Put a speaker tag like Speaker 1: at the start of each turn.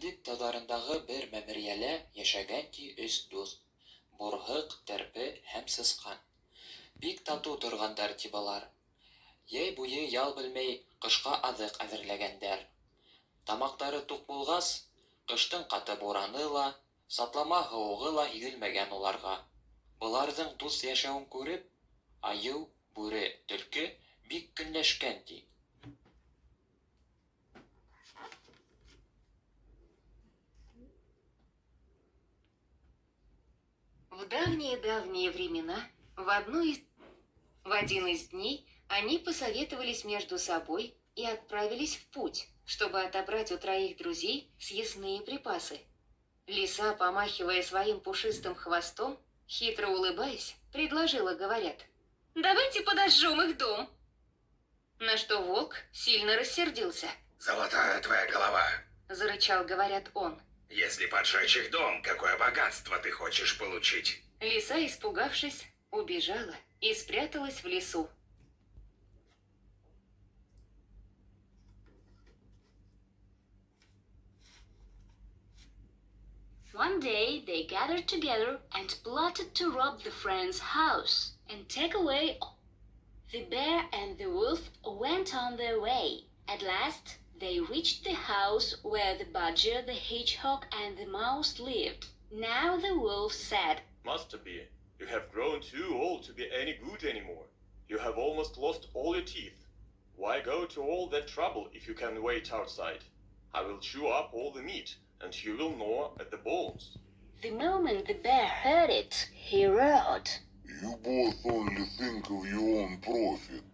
Speaker 1: Кәндек тауҙарындағы бер мәмерйәлә йәшәгән ки 3 дуҫ: Бурһыҡ, Терпе һәм Сысҡан. Бик татыу торғандар ти былар. Йәй буйы ял белмәй ҡышҡа аҙыҡ әҙерләгәндәр. Тамаҡтары туҡ булғас, ҡыштың ҡаты бураны ла, сатлама һыуығы ла һиҙелмәгән уларға. Быларҙың дуҫ йәшәүен күреп, айыу, бүре, төлкө бик көнләшкән ти.
Speaker 2: В давние-давние времена, в один из дней, они посоветовались между собой и отправились в путь, чтобы отобрать у 3 друзей съестные припасы. Лиса, помахивая своим пушистым хвостом, хитро улыбаясь, предложила, говорят: «Давайте подожжем их дом». На что волк сильно рассердился.
Speaker 3: «Золотая твоя голова!»
Speaker 2: — зарычал, говорят, он.
Speaker 3: «Если поджечь их дом, какое богатство ты хочешь получить?»
Speaker 2: Лиса, испугавшись, убежала и спряталась в лесу.
Speaker 4: One day they gathered together and plotted to rob the friend's house and take away. The bear and the wolf went on their way. At last they reached the house where the badger, the hedgehog, and the mouse lived. Now the wolf said,
Speaker 5: "Master Bear, you have grown too old to be any good anymore. You have almost lost all your teeth. Why go to all that trouble if you can wait outside? I will chew up all the meat, and you will gnaw at the bones."
Speaker 4: The moment the bear heard it, he roared,
Speaker 6: "You both only think of your own profit.